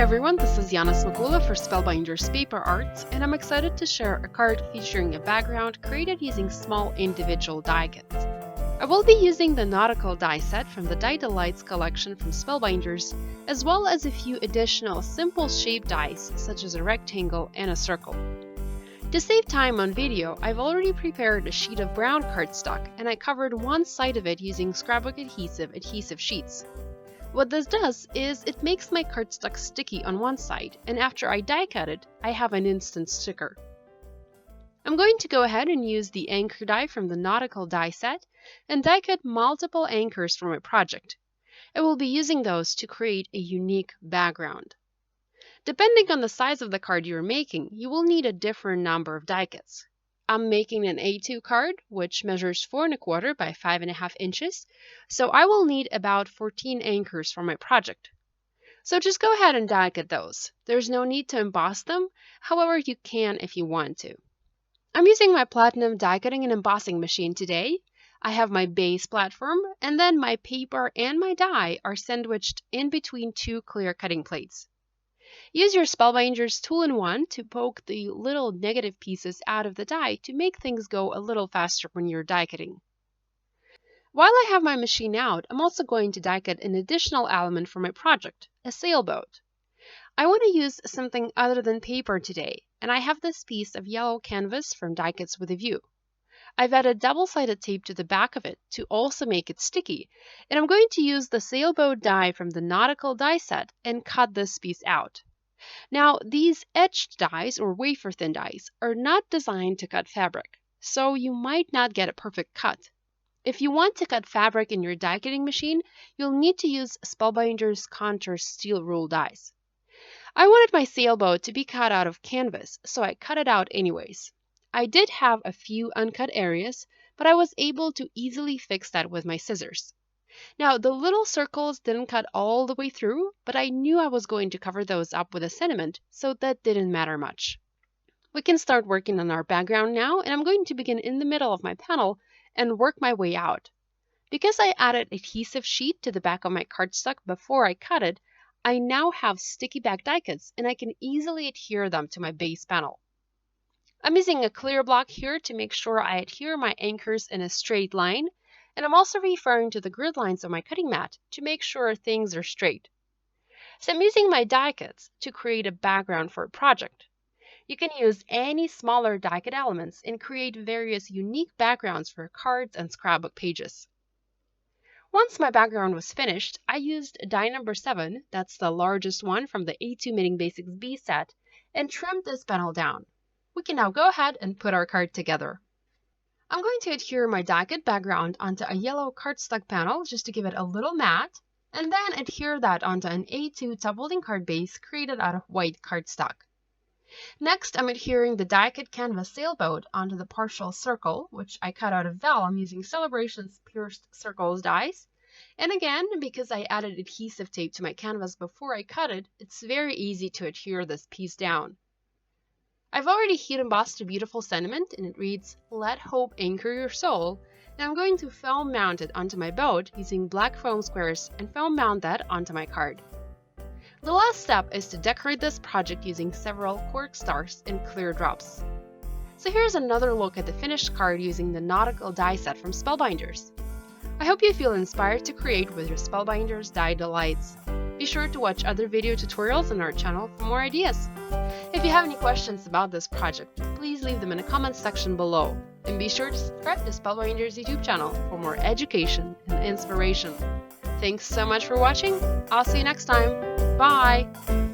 everyone, this is Yana Smakula for Spellbinders Paper Arts, and I'm excited to share a card featuring a background created using small individual die kits. I will be using the Nautical Die set from the Die Delights collection from Spellbinders, as well as a few additional simple shape dies such as a rectangle and a circle. To save time on video, I've already prepared a sheet of brown cardstock, and I covered one side of it using scrapbook adhesive sheets. What this does is it makes my cardstock sticky on one side, and after I die cut it, I have an instant sticker. I'm going to go ahead and use the anchor die from the Nautical Die set and die cut multiple anchors for my project. I will be using those to create a unique background. Depending on the size of the card you're making, you will need a different number of die cuts. I'm making an A2 card, which measures 4 1/4 by 5.5 inches, so I will need about 14 anchors for my project. So just go ahead and die cut those. There's no need to emboss them, however you can if you want to. I'm using my Platinum die cutting and embossing machine today. I have my base platform, and then my paper and my die are sandwiched in between two clear cutting plates. Use your Spellbinders tool-in-one to poke the little negative pieces out of the die to make things go a little faster when you're die cutting. While I have my machine out, I'm also going to die cut an additional element for my project, a sailboat. I want to use something other than paper today, and I have this piece of yellow canvas from Die Cuts with a View. I've added double-sided tape to the back of it to also make it sticky, and I'm going to use the sailboat die from the Nautical Die set and cut this piece out. Now, these etched dies or wafer-thin dies are not designed to cut fabric, so you might not get a perfect cut. If you want to cut fabric in your die cutting machine, you'll need to use Spellbinders Contour steel rule dies. I wanted my sailboat to be cut out of canvas, so I cut it out anyways. I did have a few uncut areas, but I was able to easily fix that with my scissors. Now, the little circles didn't cut all the way through, but I knew I was going to cover those up with a sentiment, so that didn't matter much. We can start working on our background now, and I'm going to begin in the middle of my panel and work my way out. Because I added adhesive sheet to the back of my cardstock before I cut it, I now have sticky back die cuts, and I can easily adhere them to my base panel. I'm using a clear block here to make sure I adhere my anchors in a straight line, and I'm also referring to the grid lines on my cutting mat to make sure things are straight. So I'm using my die cuts to create a background for a project. You can use any smaller die cut elements and create various unique backgrounds for cards and scrapbook pages. Once my background was finished, I used die number 7, that's the largest one from the A2 Knitting Basics B set, and trimmed this panel down. We can now go ahead and put our card together. I'm going to adhere my die cut background onto a yellow cardstock panel just to give it a little matte, and then adhere that onto an A2 top folding card base created out of white cardstock. Next, I'm adhering the die cut canvas sailboat onto the partial circle, which I cut out of vellum using Celebrations Pierced Circles dies. And again, because I added adhesive tape to my canvas before I cut it, it's very easy to adhere this piece down. I've already heat embossed a beautiful sentiment, and it reads, "Let hope anchor your soul," and I'm going to foam mount it onto my boat using black foam squares and foam mount that onto my card. The last step is to decorate this project using several cork stars and clear drops. So here's another look at the finished card using the Nautical Die set from Spellbinders. I hope you feel inspired to create with your Spellbinders Die Delights. Be sure to watch other video tutorials on our channel for more ideas. If you have any questions about this project, please leave them in the comments section below. And be sure to subscribe to Spellbinders YouTube channel for more education and inspiration. Thanks so much for watching. I'll see you next time. Bye!